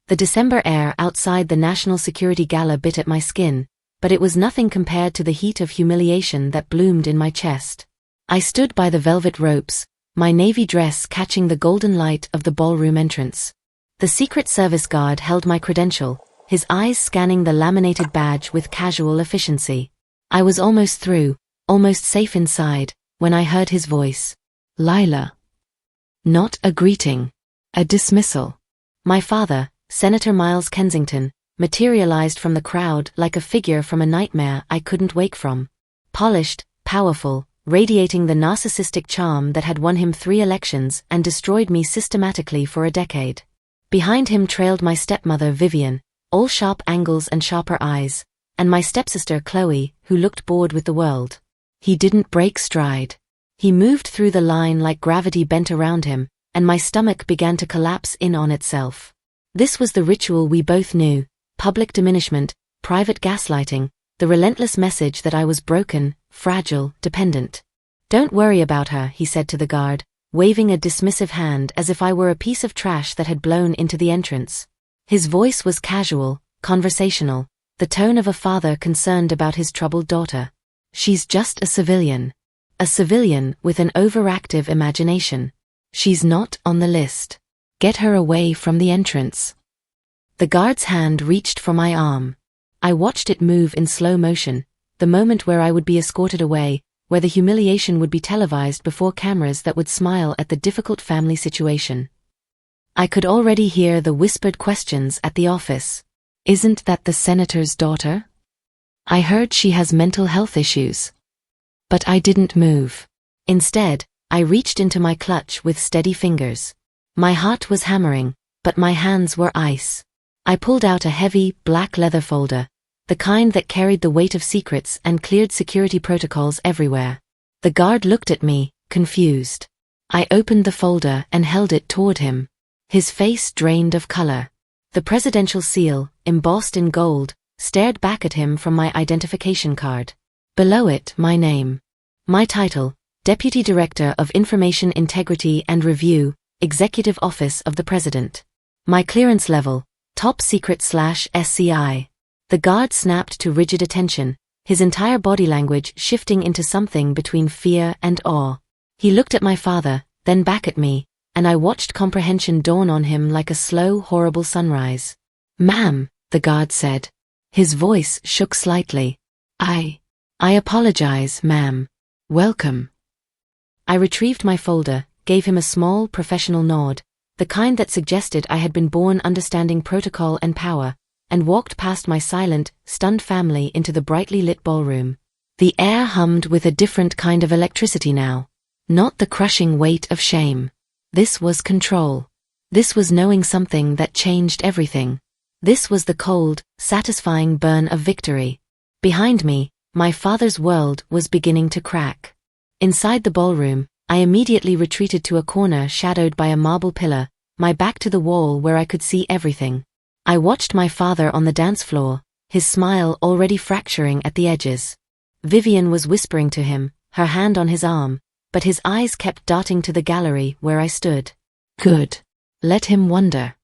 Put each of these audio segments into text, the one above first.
The December air outside the National Security Gala bit at my skin, but it was nothing compared to the heat of humiliation that bloomed in my chest. I stood by the velvet ropes, my navy dress catching the golden light of the ballroom entrance. The Secret Service guard held my credential, his eyes scanning the laminated badge with casual efficiency. I was almost through, almost safe inside, when I heard his voice. Lila. Not a greeting. A dismissal. My father, Senator Miles Kensington, materialized from the crowd like a figure from a nightmare I couldn't wake from. Polished, powerful, radiating the narcissistic charm that had won him 3 elections and destroyed me systematically for a decade. Behind him trailed my stepmother Vivian, all sharp angles and sharper eyes, and my stepsister Chloe, who looked bored with the world. He didn't break stride. He moved through the line like gravity bent around him, and my stomach began to collapse in on itself. This was the ritual we both knew: public diminishment, private gaslighting, the relentless message that I was broken, fragile, dependent. "Don't worry about her," he said to the guard, waving a dismissive hand as if I were a piece of trash that had blown into the entrance. His voice was casual, conversational, the tone of a father concerned about his troubled daughter. "She's just a civilian. A civilian with an overactive imagination. She's not on the list. Get her away from the entrance." The guard's hand reached for my arm. I watched it move in slow motion, the moment where I would be escorted away, where the humiliation would be televised before cameras that would smile at the difficult family situation. I could already hear the whispered questions at the office. "Isn't that the senator's daughter? I heard she has mental health issues." But I didn't move. Instead, I reached into my clutch with steady fingers. My heart was hammering, but my hands were ice. I pulled out a heavy, black leather folder, the kind that carried the weight of secrets and cleared security protocols everywhere. The guard looked at me, confused. I opened the folder and held it toward him. His face drained of color. The presidential seal, embossed in gold, stared back at him from my identification card. Below it, my name. My title, Deputy Director of Information Integrity and Review, Executive Office of the President. My clearance level, Top Secret/SCI. The guard snapped to rigid attention, his entire body language shifting into something between fear and awe. He looked at my father, then back at me, and I watched comprehension dawn on him like a slow, horrible sunrise. "Ma'am," the guard said. His voice shook slightly. I apologize, ma'am. Welcome." I retrieved my folder, gave him a small, professional nod, the kind that suggested I had been born understanding protocol and power, and walked past my silent, stunned family into the brightly lit ballroom. The air hummed with a different kind of electricity now. Not the crushing weight of shame. This was control. This was knowing something that changed everything. This was the cold, satisfying burn of victory. Behind me, my father's world was beginning to crack. Inside the ballroom, I immediately retreated to a corner shadowed by a marble pillar, my back to the wall where I could see everything. I watched my father on the dance floor, his smile already fracturing at the edges. Vivian was whispering to him, her hand on his arm, but his eyes kept darting to the gallery where I stood. Good. Let him wonder.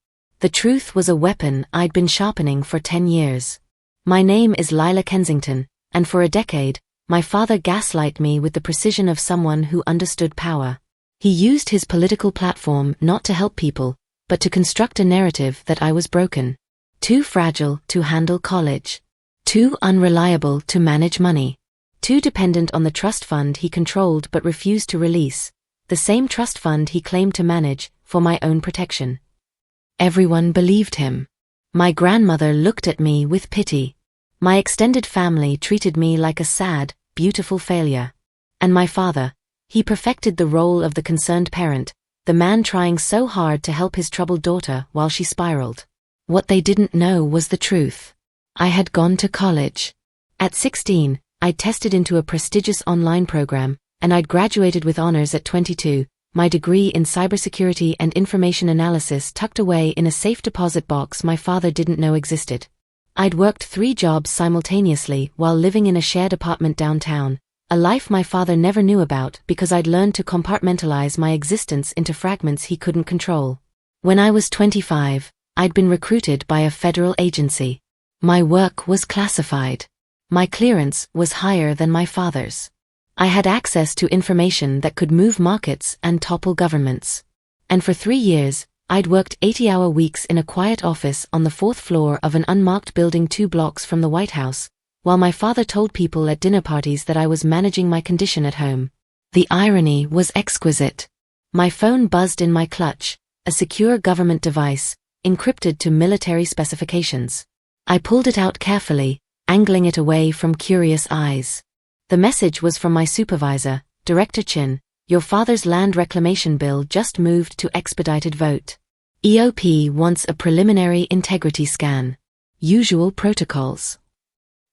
The truth was a weapon I'd been sharpening for 10 years. My name is Lila Kensington, and for a decade, my father gaslighted me with the precision of someone who understood power. He used his political platform not to help people, but to construct a narrative that I was broken. Too fragile to handle college. Too unreliable to manage money. Too dependent on the trust fund he controlled but refused to release, the same trust fund he claimed to manage for my own protection. Everyone believed him. My grandmother looked at me with pity. My extended family treated me like a sad, beautiful failure. And my father, he perfected the role of the concerned parent, the man trying so hard to help his troubled daughter while she spiraled. What they didn't know was the truth. I had gone to college. At 16, I'd tested into a prestigious online program, and I'd graduated with honors at 22, my degree in cybersecurity and information analysis tucked away in a safe deposit box my father didn't know existed. I'd worked 3 jobs simultaneously while living in a shared apartment downtown, a life my father never knew about because I'd learned to compartmentalize my existence into fragments he couldn't control. When I was 25, I'd been recruited by a federal agency. My work was classified. My clearance was higher than my father's. I had access to information that could move markets and topple governments. And for 3 years, I'd worked 80-hour weeks in a quiet office on the 4th floor of an unmarked building 2 blocks from the White House, while my father told people at dinner parties that I was managing my condition at home. The irony was exquisite. My phone buzzed in my clutch, a secure government device, encrypted to military specifications. I pulled it out carefully, angling it away from curious eyes. The message was from my supervisor, Director Chin. Your father's land reclamation bill just moved to expedited vote. EOP wants a preliminary integrity scan. Usual protocols.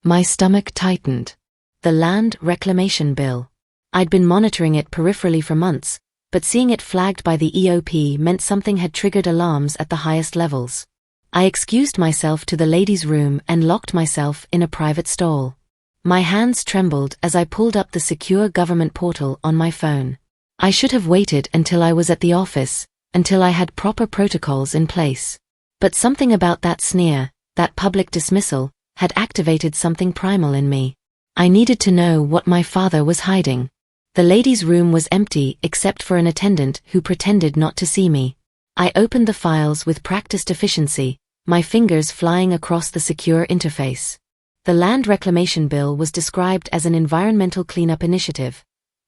My stomach tightened. The land reclamation bill. I'd been monitoring it peripherally for months, but seeing it flagged by the EOP meant something had triggered alarms at the highest levels. I excused myself to the ladies' room and locked myself in a private stall. My hands trembled as I pulled up the secure government portal on my phone. I should have waited until I was at the office, until I had proper protocols in place. But something about that sneer, that public dismissal, had activated something primal in me. I needed to know what my father was hiding. The ladies' room was empty except for an attendant who pretended not to see me. I opened the files with practiced efficiency, my fingers flying across the secure interface. The land reclamation bill was described as an environmental cleanup initiative.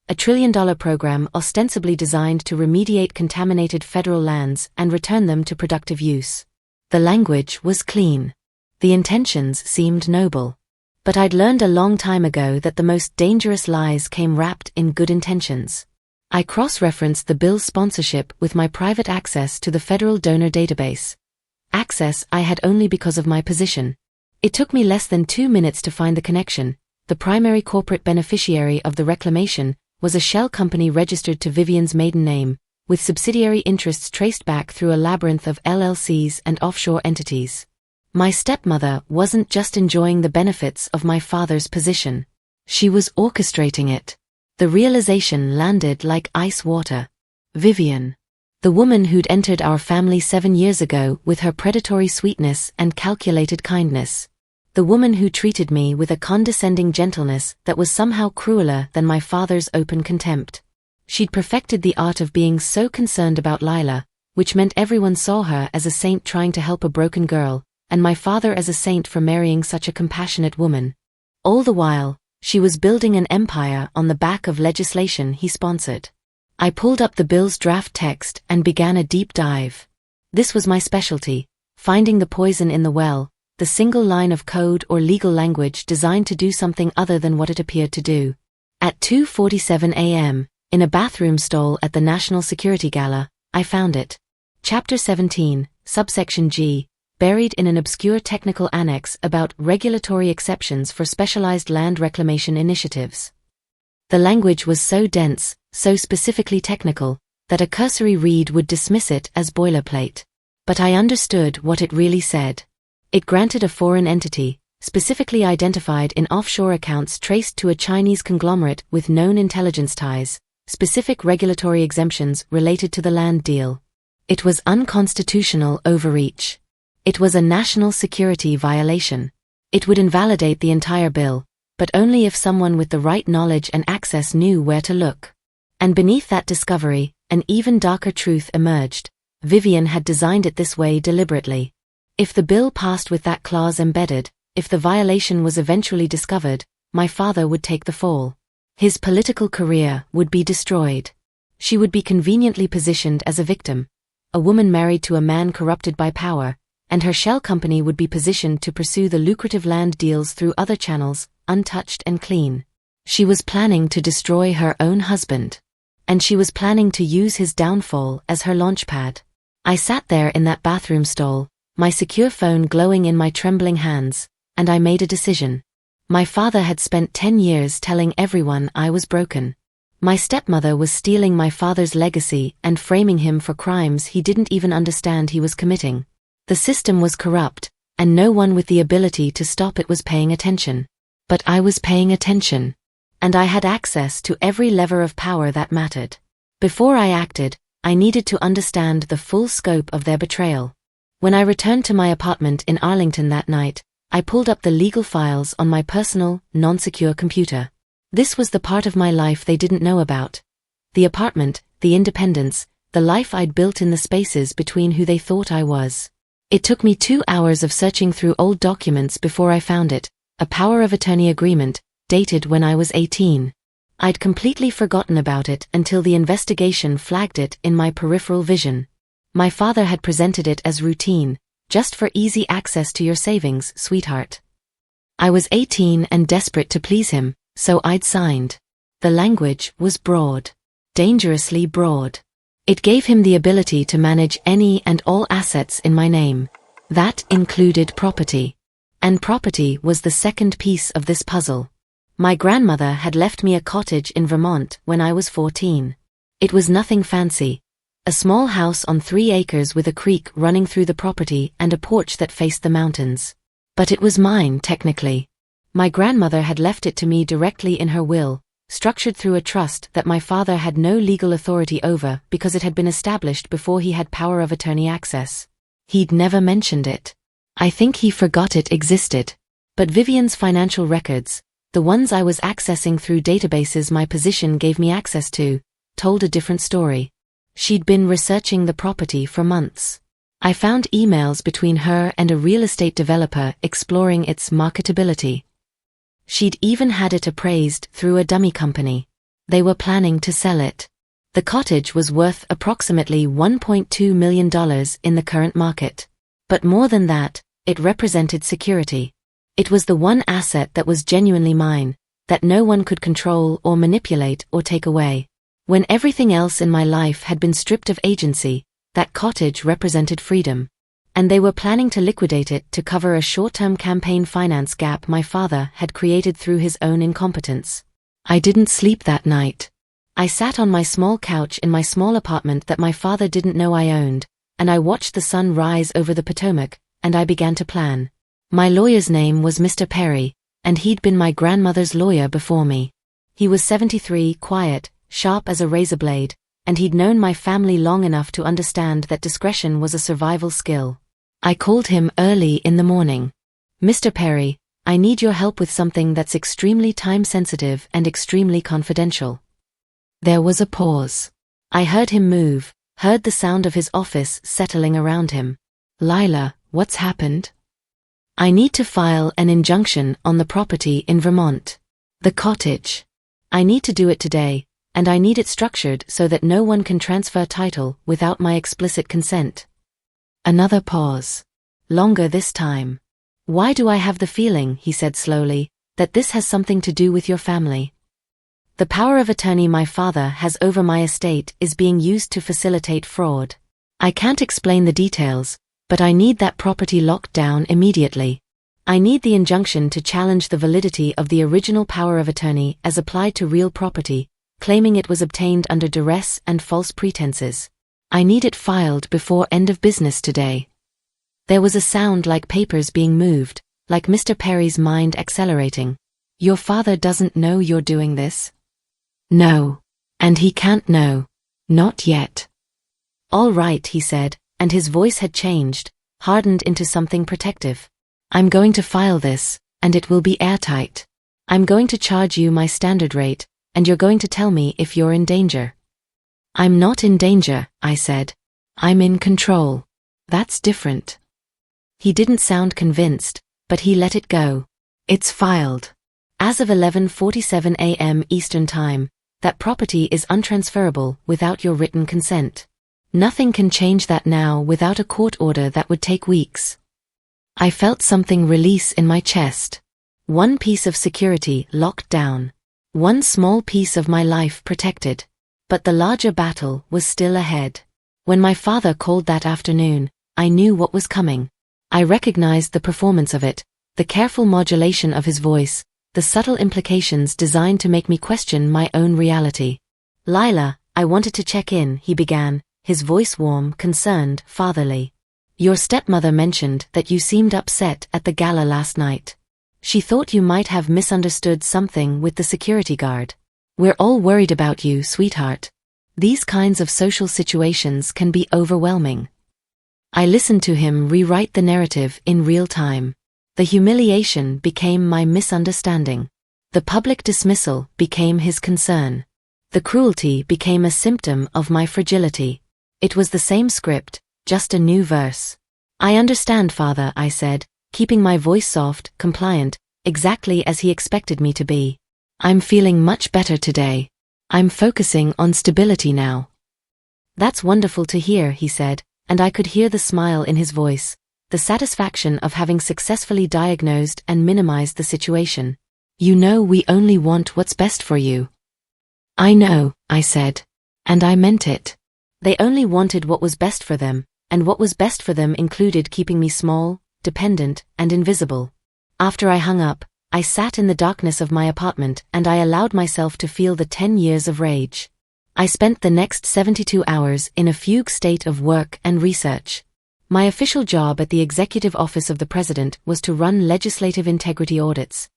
A $1 trillion program ostensibly designed to remediate contaminated federal lands and return them to productive use. The language was clean. The intentions seemed noble. But I'd learned a long time ago that the most dangerous lies came wrapped in good intentions. I cross-referenced the bill's sponsorship with my private access to the federal donor database. Access I had only because of my position. It took me less than 2 minutes to find the connection. The primary corporate beneficiary of the reclamation was a shell company registered to Vivian's maiden name, with subsidiary interests traced back through a labyrinth of LLCs and offshore entities. My stepmother wasn't just enjoying the benefits of my father's position. She was orchestrating it. The realization landed like ice water. Vivian. The woman who'd entered our family 7 years ago with her predatory sweetness and calculated kindness. The woman who treated me with a condescending gentleness that was somehow crueler than my father's open contempt. She'd perfected the art of being so concerned about Lila, which meant everyone saw her as a saint trying to help a broken girl, and my father as a saint for marrying such a compassionate woman. All the while, she was building an empire on the back of legislation he sponsored. I pulled up the bill's draft text and began a deep dive. This was my specialty, finding the poison in the well, the single line of code or legal language designed to do something other than what it appeared to do. At 2:47 a.m., in a bathroom stall at the National Security Gala, I found it. Chapter 17, Subsection G, buried in an obscure technical annex about regulatory exceptions for specialized land reclamation initiatives. The language was so dense, so specifically technical, that a cursory read would dismiss it as boilerplate. But I understood what it really said. It granted a foreign entity, specifically identified in offshore accounts traced to a Chinese conglomerate with known intelligence ties, specific regulatory exemptions related to the land deal. It was unconstitutional overreach. It was a national security violation. It would invalidate the entire bill, but only if someone with the right knowledge and access knew where to look. And beneath that discovery, an even darker truth emerged. Vivian had designed it this way deliberately. If the bill passed with that clause embedded, if the violation was eventually discovered, my father would take the fall. His political career would be destroyed. She would be conveniently positioned as a victim, a woman married to a man corrupted by power, and her shell company would be positioned to pursue the lucrative land deals through other channels, untouched and clean. She was planning to destroy her own husband. And she was planning to use his downfall as her launchpad. I sat there in that bathroom stall, my secure phone glowing in my trembling hands, and I made a decision. My father had spent 10 years telling everyone I was broken. My stepmother was stealing my father's legacy and framing him for crimes he didn't even understand he was committing. The system was corrupt, and no one with the ability to stop it was paying attention. But I was paying attention. And I had access to every lever of power that mattered. Before I acted, I needed to understand the full scope of their betrayal. When I returned to my apartment in Arlington that night, I pulled up the legal files on my personal, non-secure computer. This was the part of my life they didn't know about. The apartment, the independence, the life I'd built in the spaces between who they thought I was. It took me 2 hours of searching through old documents before I found it, a power of attorney agreement, dated when I was 18. I'd completely forgotten about it until the investigation flagged it in my peripheral vision. My father had presented it as routine, just for easy access to your savings, sweetheart. I was 18 and desperate to please him, so I'd signed. The language was broad. Dangerously broad. It gave him the ability to manage any and all assets in my name. That included property. And property was the second piece of this puzzle. My grandmother had left me a cottage in Vermont when I was 14. It was nothing fancy. A small house on 3 acres with a creek running through the property and a porch that faced the mountains. But it was mine, technically. My grandmother had left it to me directly in her will, structured through a trust that my father had no legal authority over because it had been established before he had power of attorney access. He'd never mentioned it. I think he forgot it existed. But Vivian's financial records, the ones I was accessing through databases my position gave me access to, told a different story. She'd been researching the property for months. I found emails between her and a real estate developer exploring its marketability. She'd even had it appraised through a dummy company. They were planning to sell it. The cottage was worth approximately $1.2 million in the current market. But more than that, it represented security. It was the one asset that was genuinely mine, that no one could control or manipulate or take away. When everything else in my life had been stripped of agency, that cottage represented freedom. And they were planning to liquidate it to cover a short-term campaign finance gap my father had created through his own incompetence. I didn't sleep that night. I sat on my small couch in my small apartment that my father didn't know I owned, and I watched the sun rise over the Potomac, and I began to plan. My lawyer's name was Mr. Perry, and he'd been my grandmother's lawyer before me. He was 73, quiet, sharp as a razor blade, and he'd known my family long enough to understand that discretion was a survival skill. I called him early in the morning. Mr. Perry, I need your help with something that's extremely time-sensitive and extremely confidential. There was a pause. I heard him move, heard the sound of his office settling around him. Lila, what's happened? I need to file an injunction on the property in Vermont. The cottage. I need to do it today, and I need it structured so that no one can transfer title without my explicit consent. Another pause. Longer this time. Why do I have the feeling, he said slowly, that this has something to do with your family? The power of attorney my father has over my estate is being used to facilitate fraud. I can't explain the details, but I need that property locked down immediately. I need the injunction to challenge the validity of the original power of attorney as applied to real property, claiming it was obtained under duress and false pretenses. I need it filed before end of business today. There was a sound like papers being moved, like Mr. Perry's mind accelerating. Your father doesn't know you're doing this? No. And he can't know. Not yet. All right, he said, and his voice had changed, hardened into something protective. I'm going to file this, and it will be airtight. I'm going to charge you my standard rate, and you're going to tell me if you're in danger. I'm not in danger, I said. I'm in control. That's different. He didn't sound convinced, but he let it go. It's filed. As of 11:47 a.m. Eastern Time, that property is untransferable without your written consent. Nothing can change that now without a court order that would take weeks. I felt something release in my chest. One piece of security locked down. One small piece of my life protected. But the larger battle was still ahead. When my father called that afternoon, I knew what was coming. I recognized the performance of it, the careful modulation of his voice, the subtle implications designed to make me question my own reality. Lila, I wanted to check in, he began, his voice warm, concerned, fatherly. Your stepmother mentioned that you seemed upset at the gala last night. She thought you might have misunderstood something with the security guard. We're all worried about you, sweetheart. These kinds of social situations can be overwhelming. I listened to him rewrite the narrative in real time. The humiliation became my misunderstanding. The public dismissal became his concern. The cruelty became a symptom of my fragility. It was the same script, just a new verse. I understand, Father, I said, keeping my voice soft, compliant, exactly as he expected me to be. I'm feeling much better today. I'm focusing on stability now. That's wonderful to hear, he said, and I could hear the smile in his voice, the satisfaction of having successfully diagnosed and minimized the situation. You know we only want what's best for you. I know, I said. And I meant it. They only wanted what was best for them, and what was best for them included keeping me small, dependent, and invisible. After I hung up, I sat in the darkness of my apartment and I allowed myself to feel the 10 years of rage. I spent the next 72 hours in a fugue state of work and research. My official job at the Executive Office of the President was to run legislative integrity audits,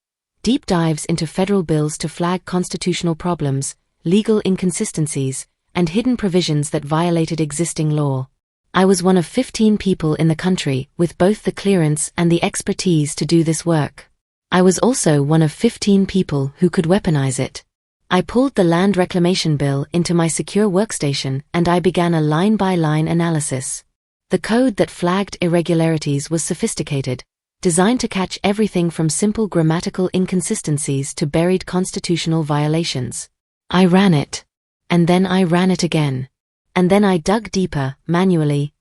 deep dives into federal bills to flag constitutional problems, legal inconsistencies, and hidden provisions that violated existing law. I was one of 15 people in the country with both the clearance and the expertise to do this work. I was also one of 15 people who could weaponize it. I pulled the land reclamation bill into my secure workstation and I began a line-by-line analysis. The code that flagged irregularities was sophisticated, designed to catch everything from simple grammatical inconsistencies to buried constitutional violations. I ran it. And then I ran it again. And then I dug deeper, manually,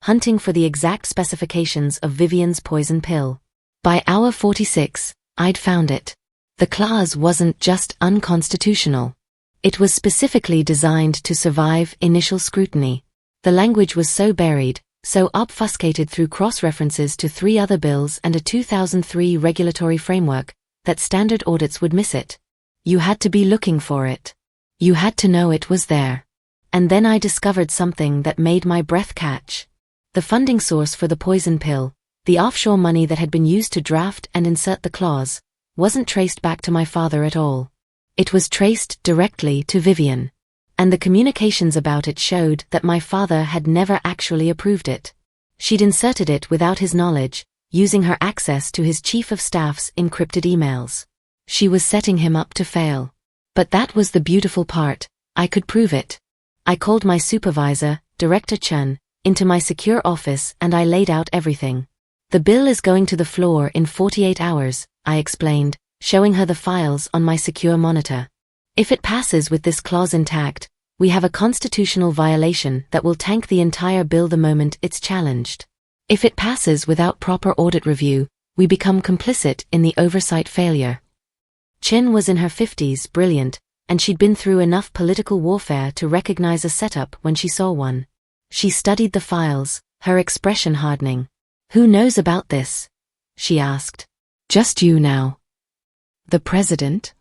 hunting for the exact specifications of Vivian's poison pill. By hour 46, I'd found it. The clause wasn't just unconstitutional. It was specifically designed to survive initial scrutiny. The language was so buried, so obfuscated through cross-references to 3 other bills and a 2003 regulatory framework, that standard audits would miss it. You had to be looking for it. You had to know it was there. And then I discovered something that made my breath catch. The funding source for the poison pill, the offshore money that had been used to draft and insert the clause, wasn't traced back to my father at all. It was traced directly to Vivian. And the communications about it showed that my father had never actually approved it. She'd inserted it without his knowledge, using her access to his chief of staff's encrypted emails. She was setting him up to fail. But that was the beautiful part, I could prove it. I called my supervisor, Director Chun, into my secure office and I laid out everything. The bill is going to the floor in 48 hours, I explained, showing her the files on my secure monitor. If it passes with this clause intact, we have a constitutional violation that will tank the entire bill the moment it's challenged. If it passes without proper audit review, we become complicit in the oversight failure. Chin was in her 50s, brilliant, and she'd been through enough political warfare to recognize a setup when she saw one. She studied the files, her expression hardening. Who knows about this? She asked. Just you now. The president?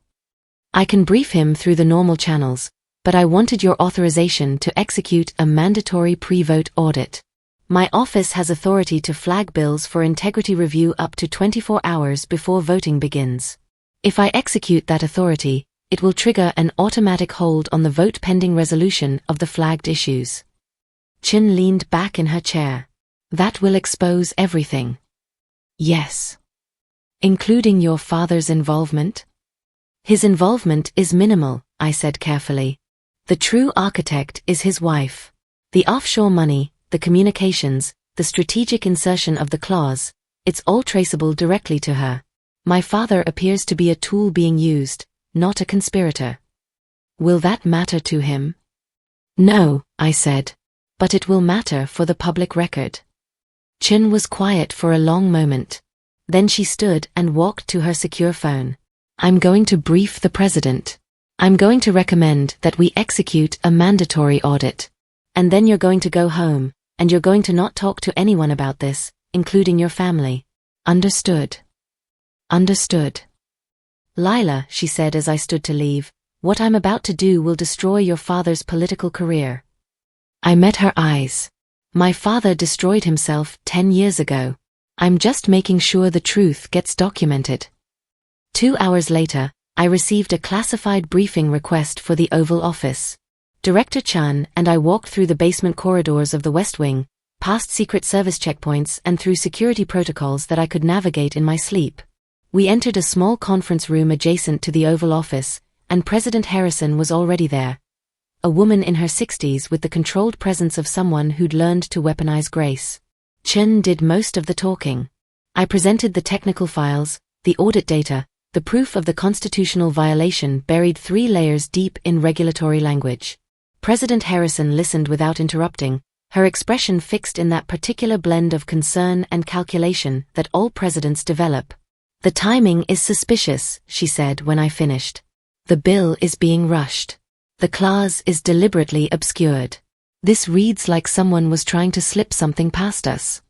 I can brief him through the normal channels, but I wanted your authorization to execute a mandatory pre-vote audit. My office has authority to flag bills for integrity review up to 24 hours before voting begins. If I execute that authority, it will trigger an automatic hold on the vote pending resolution of the flagged issues. Chin leaned back in her chair. That will expose everything. Yes. Including your father's involvement? His involvement is minimal, I said carefully. The true architect is his wife. The offshore money, the communications, the strategic insertion of the clause, it's all traceable directly to her. My father appears to be a tool being used, not a conspirator. Will that matter to him? No, I said. But it will matter for the public record. Chin was quiet for a long moment. Then she stood and walked to her secure phone. I'm going to brief the president. I'm going to recommend that we execute a mandatory audit. And then you're going to go home, and you're going to not talk to anyone about this, including your family. Understood. Understood. Lila, she said as I stood to leave, what I'm about to do will destroy your father's political career. I met her eyes. My father destroyed himself 10 years ago. I'm just making sure the truth gets documented. 2 hours later, I received a classified briefing request for the Oval Office. Director Chan and I walked through the basement corridors of the West Wing, past Secret Service checkpoints and through security protocols that I could navigate in my sleep. We entered a small conference room adjacent to the Oval Office, and President Harrison was already there. A woman in her 60s with the controlled presence of someone who'd learned to weaponize grace. Chen did most of the talking. I presented the technical files, the audit data, the proof of the constitutional violation buried 3 layers deep in regulatory language. President Harrison listened without interrupting, her expression fixed in that particular blend of concern and calculation that all presidents develop. "The timing is suspicious," she said when I finished. "The bill is being rushed. The clause is deliberately obscured. This reads like someone was trying to slip something past us."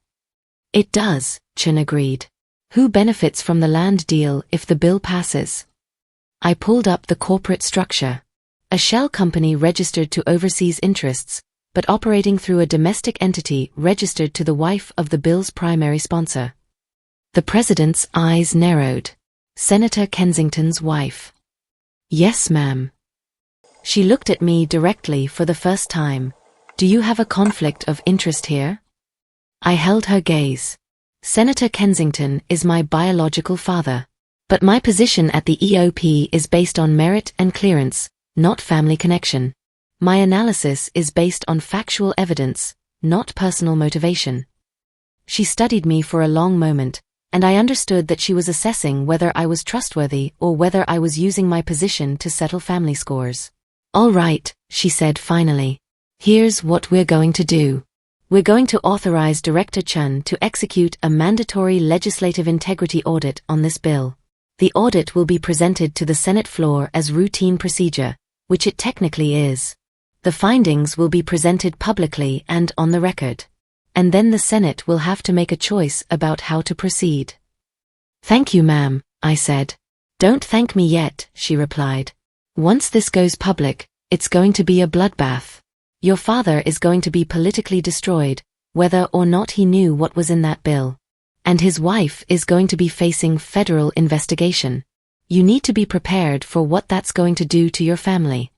"It does," Chen agreed. "Who benefits from the land deal if the bill passes?" I pulled up the corporate structure. A shell company registered to overseas interests, but operating through a domestic entity registered to the wife of the bill's primary sponsor. The president's eyes narrowed. "Senator Kensington's wife." "Yes, ma'am." She looked at me directly for the first time. "Do you have a conflict of interest here?" I held her gaze. "Senator Kensington is my biological father. But my position at the EOP is based on merit and clearance, not family connection. My analysis is based on factual evidence, not personal motivation." She studied me for a long moment, and I understood that she was assessing whether I was trustworthy or whether I was using my position to settle family scores. "All right," she said finally. "Here's what we're going to do. We're going to authorize Director Chen to execute a mandatory legislative integrity audit on this bill. The audit will be presented to the Senate floor as routine procedure, which it technically is. The findings will be presented publicly and on the record. And then the Senate will have to make a choice about how to proceed." "Thank you, ma'am," I said. "Don't thank me yet," she replied. "Once this goes public, it's going to be a bloodbath. Your father is going to be politically destroyed, whether or not he knew what was in that bill. And his wife is going to be facing federal investigation. You need to be prepared for what that's going to do to your family."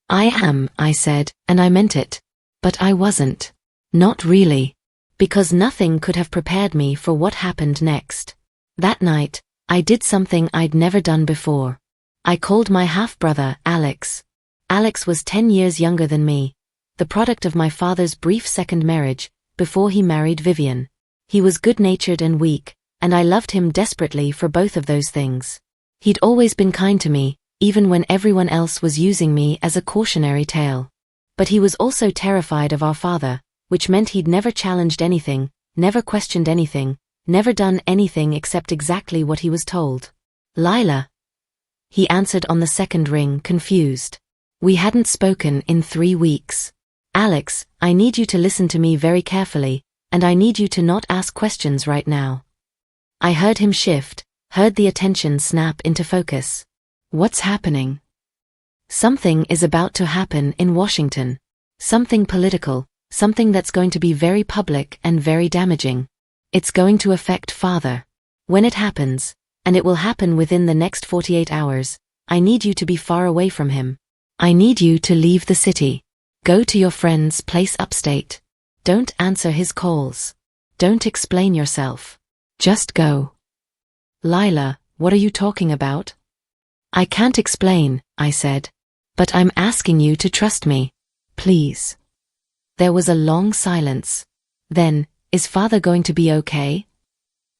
"I am," I said, and I meant it. But I wasn't. Not really. Because nothing could have prepared me for what happened next. That night, I did something I'd never done before. I called my half-brother, Alex. Alex was 10 years younger than me, the product of my father's brief second marriage, before he married Vivian. He was good-natured and weak, and I loved him desperately for both of those things. He'd always been kind to me, even when everyone else was using me as a cautionary tale. But he was also terrified of our father, which meant he'd never challenged anything, never questioned anything, never done anything except exactly what he was told. "Lila," he answered on the second ring, confused. We hadn't spoken in 3 weeks. "Alex, I need you to listen to me very carefully, and I need you to not ask questions right now." I heard him shift, heard the attention snap into focus. "What's happening?" "Something is about to happen in Washington. Something political, something that's going to be very public and very damaging. It's going to affect Father. When it happens, and it will happen within the next 48 hours, I need you to be far away from him. I need you to leave the city. Go to your friend's place upstate. Don't answer his calls. Don't explain yourself. Just go." "Lila, what are you talking about?" "I can't explain," I said. "But I'm asking you to trust me. Please." There was a long silence. Then, "Is Father going to be okay?"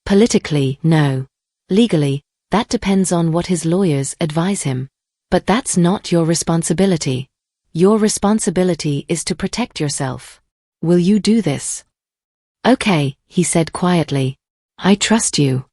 "Politically, no. Legally, that depends on what his lawyers advise him. But that's not your responsibility. Your responsibility is to protect yourself. Will you do this?" "Okay," he said quietly. "I trust you."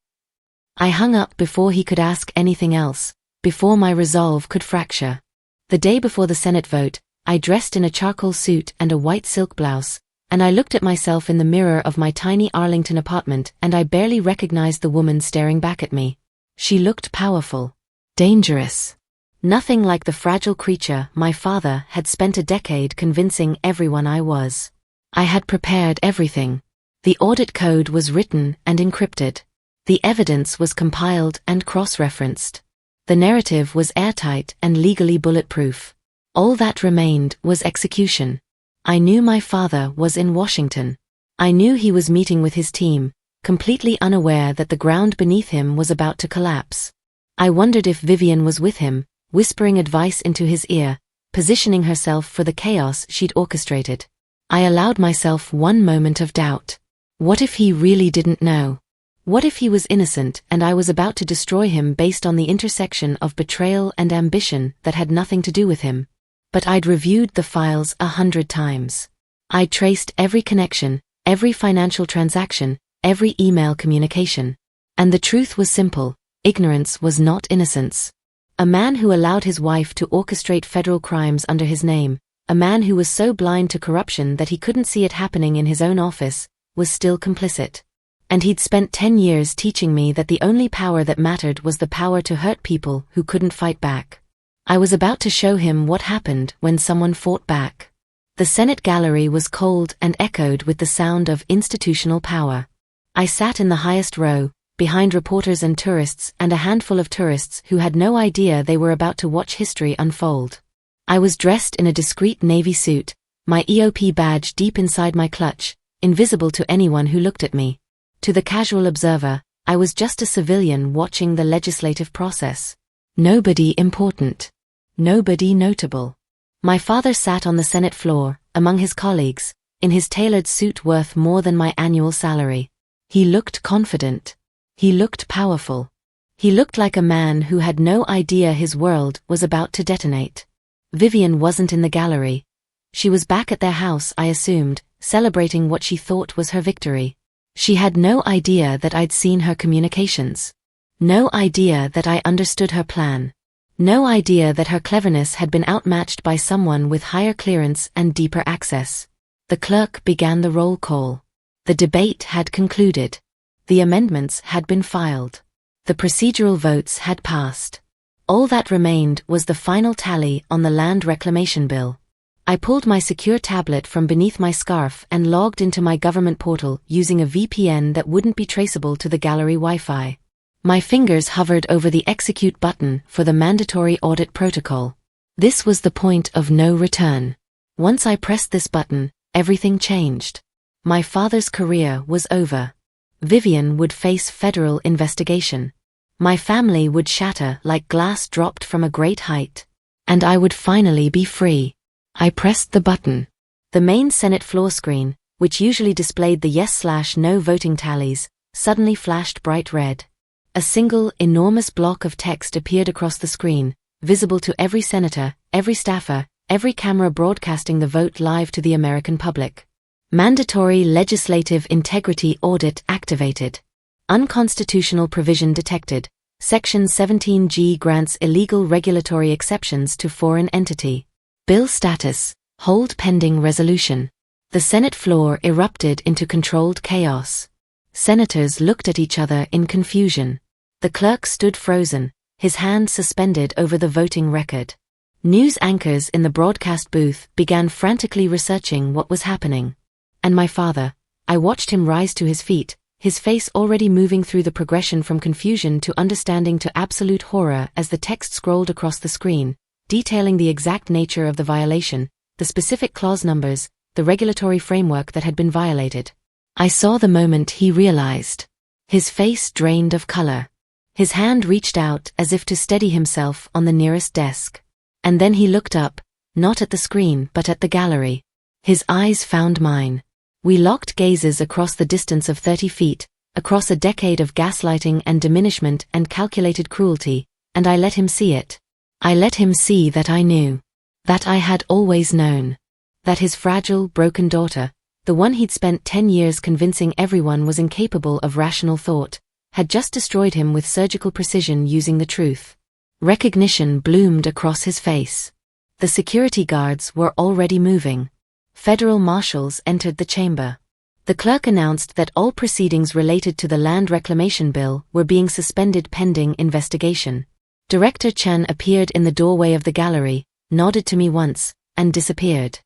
I hung up before he could ask anything else, before my resolve could fracture. The day before the Senate vote, I dressed in a charcoal suit and a white silk blouse, and I looked at myself in the mirror of my tiny Arlington apartment and I barely recognized the woman staring back at me. She looked powerful. Dangerous. Nothing like the fragile creature my father had spent a decade convincing everyone I was. I had prepared everything. The audit code was written and encrypted. The evidence was compiled and cross-referenced. The narrative was airtight and legally bulletproof. All that remained was execution. I knew my father was in Washington. I knew he was meeting with his team, completely unaware that the ground beneath him was about to collapse. I wondered if Vivian was with him, whispering advice into his ear, positioning herself for the chaos she'd orchestrated. I allowed myself one moment of doubt. What if he really didn't know? What if he was innocent and I was about to destroy him based on the intersection of betrayal and ambition that had nothing to do with him? But I'd reviewed the files 100 times. I'd traced every connection, every financial transaction, every email communication. And the truth was simple: ignorance was not innocence. A man who allowed his wife to orchestrate federal crimes under his name, a man who was so blind to corruption that he couldn't see it happening in his own office, was still complicit. And he'd spent 10 years teaching me that the only power that mattered was the power to hurt people who couldn't fight back. I was about to show him what happened when someone fought back. The Senate gallery was cold and echoed with the sound of institutional power. I sat in the highest row, behind reporters and tourists and a handful of tourists who had no idea they were about to watch history unfold. I was dressed in a discreet navy suit, my EOP badge deep inside my clutch, invisible to anyone who looked at me. To the casual observer, I was just a civilian watching the legislative process. Nobody important. Nobody notable. My father sat on the Senate floor, among his colleagues, in his tailored suit worth more than my annual salary. He looked confident. He looked powerful. He looked like a man who had no idea his world was about to detonate. Vivian wasn't in the gallery. She was back at their house, I assumed, celebrating what she thought was her victory. She had no idea that I'd seen her communications. No idea that I understood her plan. No idea that her cleverness had been outmatched by someone with higher clearance and deeper access. The clerk began the roll call. The debate had concluded. The amendments had been filed. The procedural votes had passed. All that remained was the final tally on the land reclamation bill. I pulled my secure tablet from beneath my scarf and logged into my government portal using a VPN that wouldn't be traceable to the gallery Wi-Fi. My fingers hovered over the execute button for the mandatory audit protocol. This was the point of no return. Once I pressed this button, everything changed. My father's career was over. Vivian would face federal investigation. My family would shatter like glass dropped from a great height. And I would finally be free. I pressed the button. The main Senate floor screen, which usually displayed the yes/no voting tallies, suddenly flashed bright red. A single, enormous block of text appeared across the screen, visible to every senator, every staffer, every camera broadcasting the vote live to the American public. Mandatory legislative integrity audit activated. Unconstitutional provision detected. Section 17G grants illegal regulatory exceptions to foreign entity. Bill status, hold pending resolution. The Senate floor erupted into controlled chaos. Senators looked at each other in confusion. The clerk stood frozen, his hand suspended over the voting record. News anchors in the broadcast booth began frantically researching what was happening. And my father, I watched him rise to his feet, his face already moving through the progression from confusion to understanding to absolute horror as the text scrolled across the screen, detailing the exact nature of the violation, the specific clause numbers, the regulatory framework that had been violated. I saw the moment he realized. His face drained of color. His hand reached out as if to steady himself on the nearest desk. And then he looked up, not at the screen but at the gallery. His eyes found mine. We locked gazes across the distance of 30 feet, across a decade of gaslighting and diminishment and calculated cruelty, and I let him see it. I let him see that I knew. That I had always known. That his fragile, broken daughter, the one he'd spent 10 years convincing everyone was incapable of rational thought, had just destroyed him with surgical precision using the truth. Recognition bloomed across his face. The security guards were already moving. Federal marshals entered the chamber. The clerk announced that all proceedings related to the land reclamation bill were being suspended pending investigation. Director Chen appeared in the doorway of the gallery, nodded to me once, and disappeared.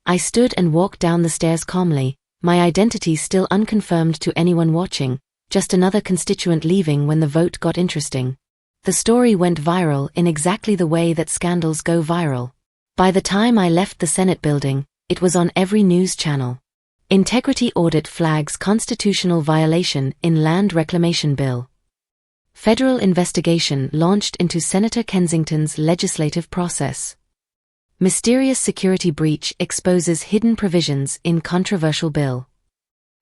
I stood and walked down the stairs calmly, my identity still unconfirmed to anyone watching, just another constituent leaving when the vote got interesting. The story went viral in exactly the way that scandals go viral. By the time I left the Senate building, it was on every news channel. Integrity audit flags constitutional violation in land reclamation bill. Federal investigation launched into Senator Kensington's legislative process. Mysterious security breach exposes hidden provisions in controversial bill.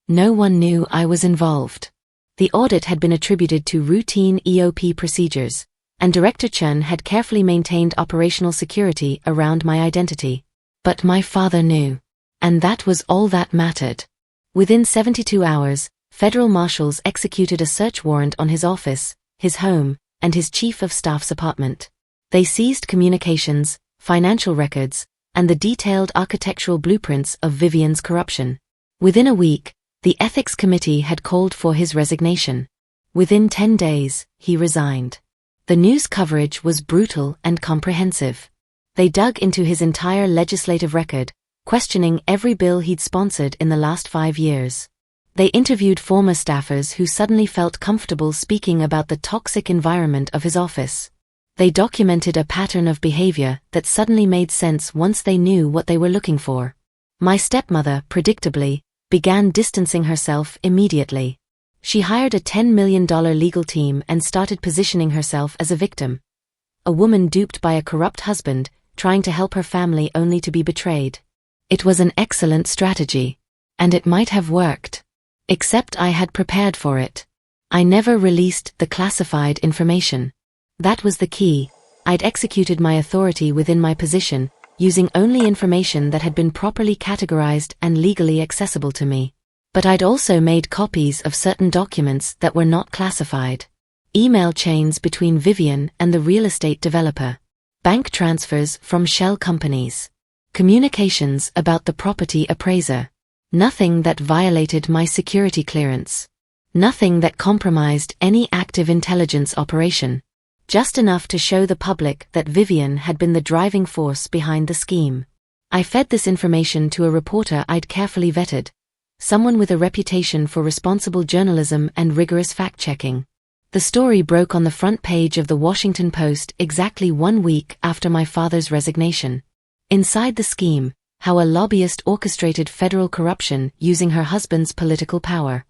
No one knew I was involved. The audit had been attributed to routine EOP procedures, and Director Chen had carefully maintained operational security around my identity. But my father knew. And that was all that mattered. Within 72 hours, federal marshals executed a search warrant on his office, his home, and his chief of staff's apartment. They seized communications, financial records, and the detailed architectural blueprints of Vivian's corruption. Within a week, the ethics committee had called for his resignation. Within 10 days, he resigned. The news coverage was brutal and comprehensive. They dug into his entire legislative record, questioning every bill he'd sponsored in the last 5 years. They interviewed former staffers who suddenly felt comfortable speaking about the toxic environment of his office. They documented a pattern of behavior that suddenly made sense once they knew what they were looking for. My stepmother, predictably, began distancing herself immediately. She hired a $10 million legal team and started positioning herself as a victim. A woman duped by a corrupt husband, trying to help her family only to be betrayed. It was an excellent strategy. And it might have worked. Except I had prepared for it. I never released the classified information. That was the key. I'd executed my authority within my position, using only information that had been properly categorized and legally accessible to me. But I'd also made copies of certain documents that were not classified. Email chains between Vivian and the real estate developer. Bank transfers from shell companies. Communications about the property appraiser. Nothing that violated my security clearance. Nothing that compromised any active intelligence operation. Just enough to show the public that Vivian had been the driving force behind the scheme. I fed this information to a reporter I'd carefully vetted. Someone with a reputation for responsible journalism and rigorous fact-checking. The story broke on the front page of the Washington Post exactly 1 week after my father's resignation. Inside the scheme, how a lobbyist orchestrated federal corruption using her husband's political power.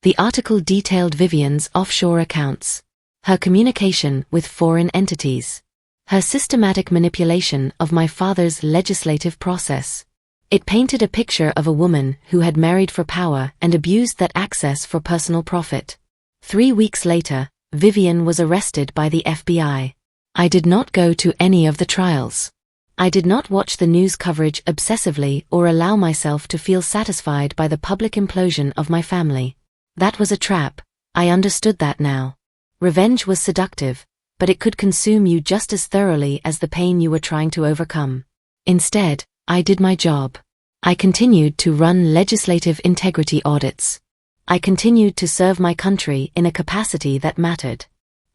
The article detailed Vivian's offshore accounts, her communication with foreign entities, her systematic manipulation of my father's legislative process. It painted a picture of a woman who had married for power and abused that access for personal profit. 3 weeks later, Vivian was arrested by the FBI. I did not go to any of the trials. I did not watch the news coverage obsessively or allow myself to feel satisfied by the public implosion of my family. That was a trap. I understood that now. Revenge was seductive, but it could consume you just as thoroughly as the pain you were trying to overcome. Instead, I did my job. I continued to run legislative integrity audits. I continued to serve my country in a capacity that mattered.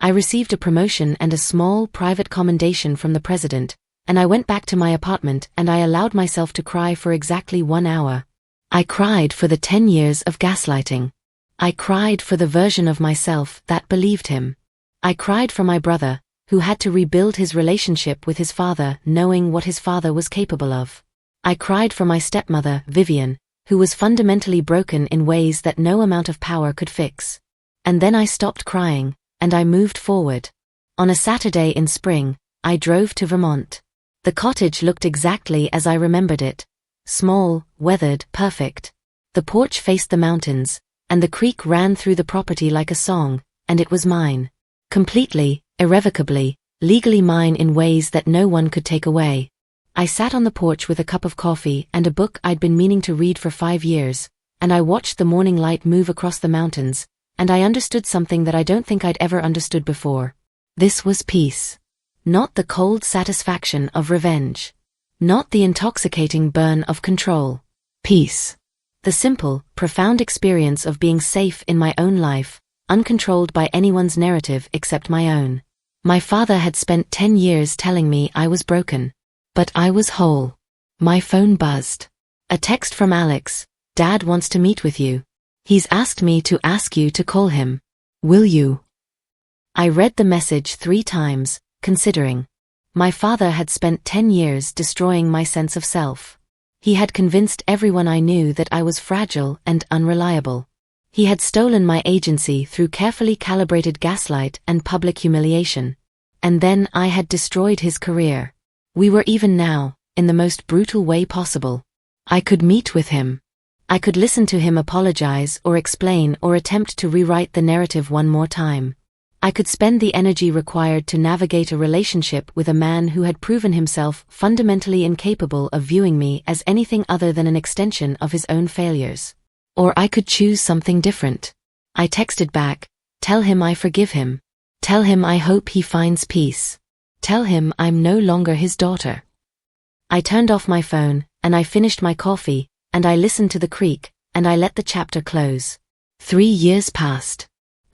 I received a promotion and a small private commendation from the president, and I went back to my apartment and I allowed myself to cry for exactly 1 hour. I cried for the 10 years of gaslighting. I cried for the version of myself that believed him. I cried for my brother, who had to rebuild his relationship with his father knowing what his father was capable of. I cried for my stepmother, Vivian, who was fundamentally broken in ways that no amount of power could fix. And then I stopped crying, and I moved forward. On a Saturday in spring, I drove to Vermont. The cottage looked exactly as I remembered it. Small, weathered, perfect. The porch faced the mountains, and the creek ran through the property like a song, and it was mine. Completely, irrevocably, legally mine in ways that no one could take away. I sat on the porch with a cup of coffee and a book I'd been meaning to read for 5 years, and I watched the morning light move across the mountains, and I understood something that I don't think I'd ever understood before. This was peace. Not the cold satisfaction of revenge. Not the intoxicating burn of control. Peace. The simple, profound experience of being safe in my own life, uncontrolled by anyone's narrative except my own. My father had spent 10 years telling me I was broken. But I was whole. My phone buzzed. A text from Alex. Dad wants to meet with you. He's asked me to ask you to call him. Will you? I read the message 3 times, considering. My father had spent 10 years destroying my sense of self. He had convinced everyone I knew that I was fragile and unreliable. He had stolen my agency through carefully calibrated gaslight and public humiliation. And then I had destroyed his career. We were even now, in the most brutal way possible. I could meet with him. I could listen to him apologize or explain or attempt to rewrite the narrative one more time. I could spend the energy required to navigate a relationship with a man who had proven himself fundamentally incapable of viewing me as anything other than an extension of his own failures. Or I could choose something different. I texted back, tell him I forgive him. Tell him I hope he finds peace. Tell him I'm no longer his daughter. I turned off my phone, and I finished my coffee, and I listened to the creak, and I let the chapter close. 3 years passed.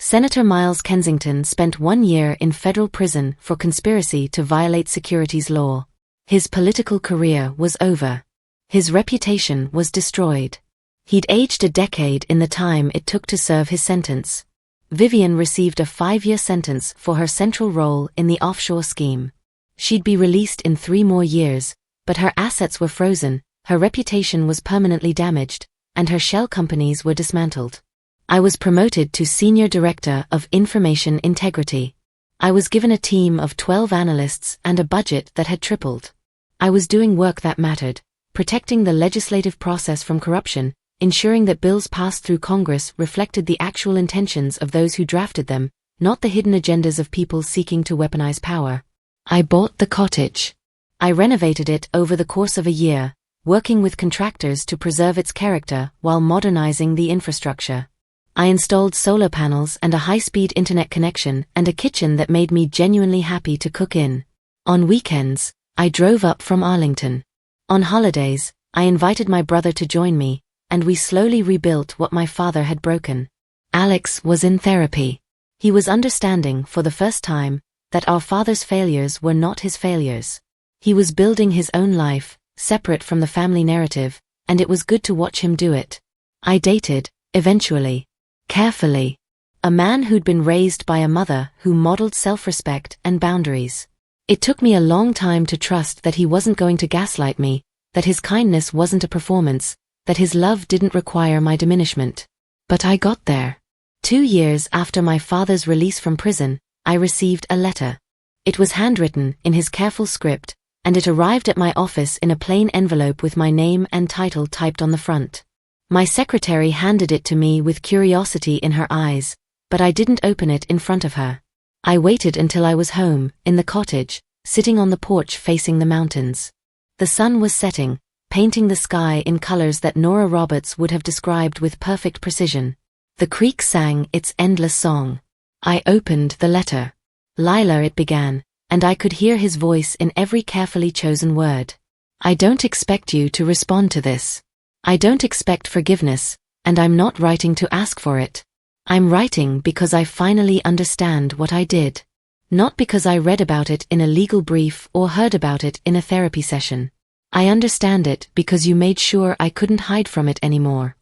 Senator Miles Kensington spent 1 year in federal prison for conspiracy to violate securities law. His political career was over. His reputation was destroyed. He'd aged a decade in the time it took to serve his sentence. Vivian received a 5-year sentence for her central role in the offshore scheme. She'd be released in 3 more years, but her assets were frozen, her reputation was permanently damaged, and her shell companies were dismantled. I was promoted to Senior Director of Information Integrity. I was given a team of 12 analysts and a budget that had tripled. I was doing work that mattered, protecting the legislative process from corruption, ensuring that bills passed through Congress reflected the actual intentions of those who drafted them, not the hidden agendas of people seeking to weaponize power. I bought the cottage. I renovated it over the course of a year, working with contractors to preserve its character while modernizing the infrastructure. I installed solar panels and a high-speed internet connection and a kitchen that made me genuinely happy to cook in. On weekends, I drove up from Arlington. On holidays, I invited my brother to join me, and we slowly rebuilt what my father had broken. Alex was in therapy. He was understanding for the first time that our father's failures were not his failures. He was building his own life, separate from the family narrative, and it was good to watch him do it. I dated, eventually. Carefully. A man who'd been raised by a mother who modeled self-respect and boundaries. It took me a long time to trust that he wasn't going to gaslight me, that his kindness wasn't a performance, that his love didn't require my diminishment. But I got there. 2 years after my father's release from prison, I received a letter. It was handwritten in his careful script, and it arrived at my office in a plain envelope with my name and title typed on the front. My secretary handed it to me with curiosity in her eyes, but I didn't open it in front of her. I waited until I was home, in the cottage, sitting on the porch facing the mountains. The sun was setting, painting the sky in colors that Nora Roberts would have described with perfect precision. The creek sang its endless song. I opened the letter. Lila, it began, and I could hear his voice in every carefully chosen word. I don't expect you to respond to this. I don't expect forgiveness, and I'm not writing to ask for it. I'm writing because I finally understand what I did. Not because I read about it in a legal brief or heard about it in a therapy session. I understand it because you made sure I couldn't hide from it anymore.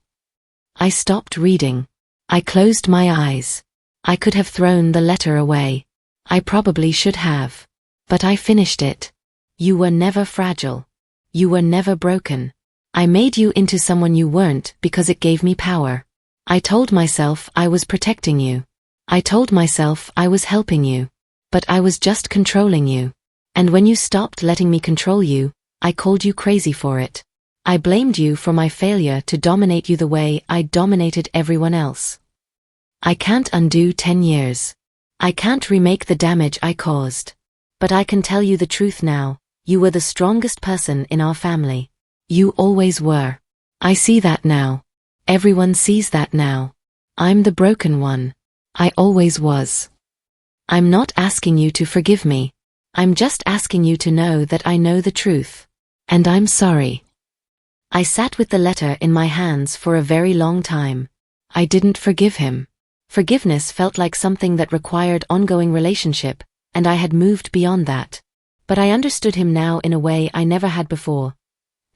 I stopped reading. I closed my eyes. I could have thrown the letter away. I probably should have. But I finished it. You were never fragile. You were never broken. I made you into someone you weren't because it gave me power. I told myself I was protecting you. I told myself I was helping you. But I was just controlling you. And when you stopped letting me control you, I called you crazy for it. I blamed you for my failure to dominate you the way I dominated everyone else. I can't undo 10 years. I can't remake the damage I caused. But I can tell you the truth now, you were the strongest person in our family. You always were. I see that now. Everyone sees that now. I'm the broken one. I always was. I'm not asking you to forgive me. I'm just asking you to know that I know the truth. And I'm sorry. I sat with the letter in my hands for a very long time. I didn't forgive him. Forgiveness felt like something that required ongoing relationship, and I had moved beyond that. But I understood him now in a way I never had before.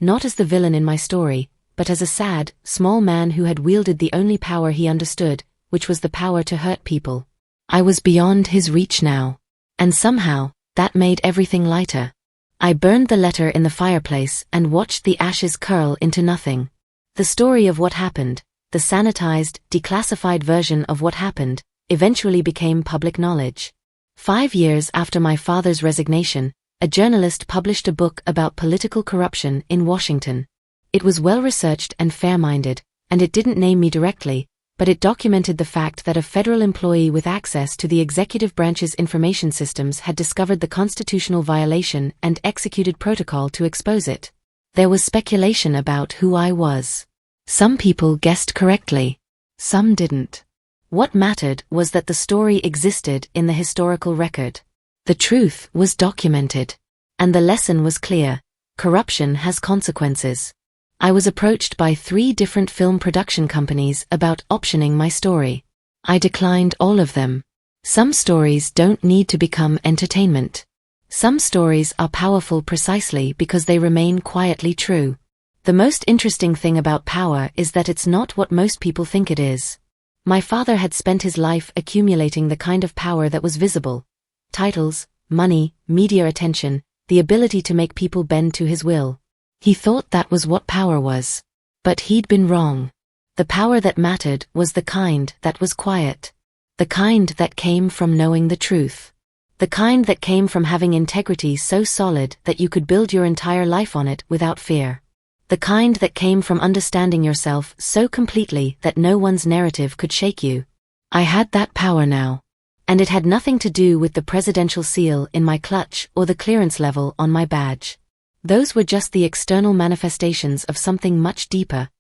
Not as the villain in my story, but as a sad, small man who had wielded the only power he understood, which was the power to hurt people. I was beyond his reach now. And somehow, That made everything lighter. I burned the letter in the fireplace and watched the ashes curl into nothing. The story of what happened, the sanitized, declassified version of what happened, eventually became public knowledge. 5 years after my father's resignation, a journalist published a book about political corruption in Washington. It was well-researched and fair-minded, and it didn't name me directly, but it documented the fact that a federal employee with access to the executive branch's information systems had discovered the constitutional violation and executed protocol to expose it. There was speculation about who I was. Some people guessed correctly. Some didn't. What mattered was that the story existed in the historical record. The truth was documented. And the lesson was clear: corruption has consequences. I was approached by 3 different film production companies about optioning my story. I declined all of them. Some stories don't need to become entertainment. Some stories are powerful precisely because they remain quietly true. The most interesting thing about power is that it's not what most people think it is. My father had spent his life accumulating the kind of power that was visible: titles, money, media attention, the ability to make people bend to his will. He thought that was what power was. But he'd been wrong. The power that mattered was the kind that was quiet. The kind that came from knowing the truth. The kind that came from having integrity so solid that you could build your entire life on it without fear. The kind that came from understanding yourself so completely that no one's narrative could shake you. I had that power now. And it had nothing to do with the presidential seal in my clutch or the clearance level on my badge. Those were just the external manifestations of something much deeper.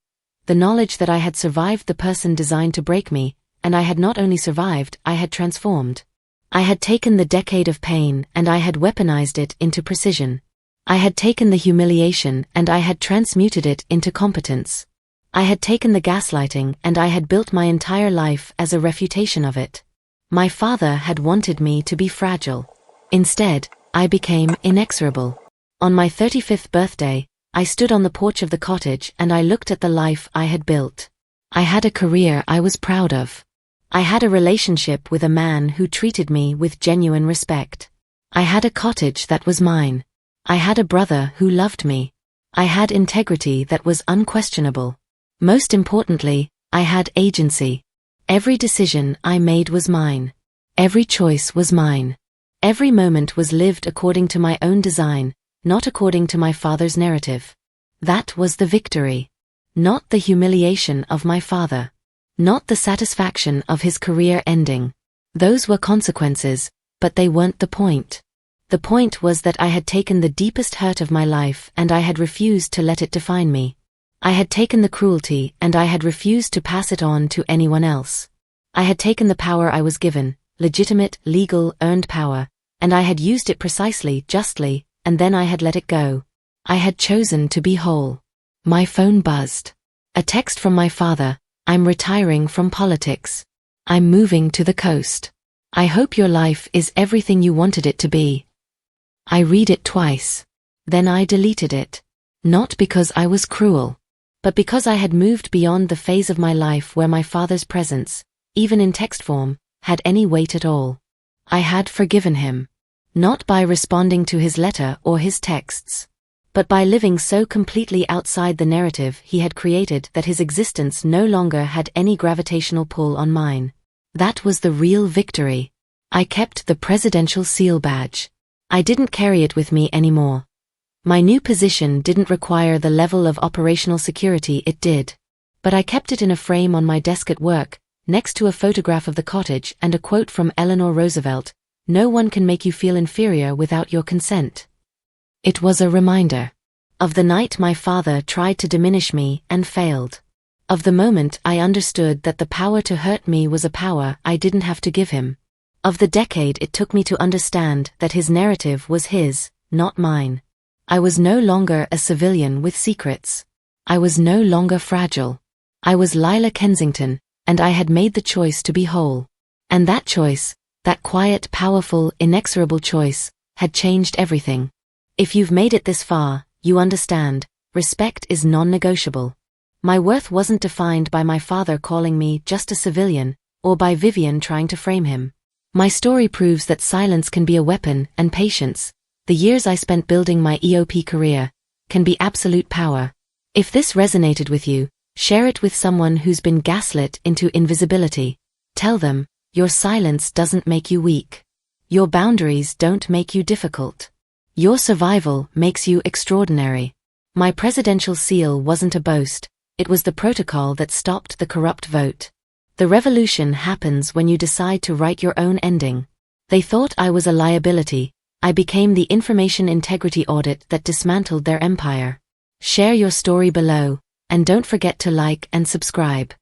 The knowledge that I had survived the person designed to break me, and I had not only survived, I had transformed. I had taken the decade of pain and I had weaponized it into precision. I had taken the humiliation and I had transmuted it into competence. I had taken the gaslighting and I had built my entire life as a refutation of it. My father had wanted me to be fragile. Instead, I became inexorable. On my 35th birthday, I stood on the porch of the cottage and I looked at the life I had built. I had a career I was proud of. I had a relationship with a man who treated me with genuine respect. I had a cottage that was mine. I had a brother who loved me. I had integrity that was unquestionable. Most importantly, I had agency. Every decision I made was mine. Every choice was mine. Every moment was lived according to my own design, not according to my father's narrative. That was the victory. Not the humiliation of my father. Not the satisfaction of his career ending. Those were consequences, but they weren't the point. The point was that I had taken the deepest hurt of my life and I had refused to let it define me. I had taken the cruelty and I had refused to pass it on to anyone else. I had taken the power I was given, legitimate, legal, earned power, and I had used it precisely, justly, and then I had let it go. I had chosen to be whole. My phone buzzed. A text from my father: "I'm retiring from politics. I'm moving to the coast. I hope your life is everything you wanted it to be." I read it twice. Then I deleted it. Not because I was cruel, but because I had moved beyond the phase of my life where my father's presence, even in text form, had any weight at all. I had forgiven him. Not by responding to his letter or his texts, but by living so completely outside the narrative he had created that his existence no longer had any gravitational pull on mine. That was the real victory. I kept the presidential seal badge. I didn't carry it with me anymore. My new position didn't require the level of operational security it did. But I kept it in a frame on my desk at work, next to a photograph of the cottage and a quote from Eleanor Roosevelt: "No one can make you feel inferior without your consent." It was a reminder of the night my father tried to diminish me and failed. Of the moment I understood that the power to hurt me was a power I didn't have to give him. Of the decade it took me to understand that his narrative was his, not mine. I was no longer a civilian with secrets. I was no longer fragile. I was Lila Kensington, and I had made the choice to be whole. And that choice, that quiet, powerful, inexorable choice, had changed everything. If you've made it this far, you understand, respect is non-negotiable. My worth wasn't defined by my father calling me just a civilian, or by Vivian trying to frame him. My story proves that silence can be a weapon, and patience, the years I spent building my EOP career, can be absolute power. If this resonated with you, share it with someone who's been gaslit into invisibility. Tell them, your silence doesn't make you weak. Your boundaries don't make you difficult. Your survival makes you extraordinary. My presidential seal wasn't a boast, it was the protocol that stopped the corrupt vote. The revolution happens when you decide to write your own ending. They thought I was a liability. I became the information integrity audit that dismantled their empire. Share your story below, and don't forget to like and subscribe.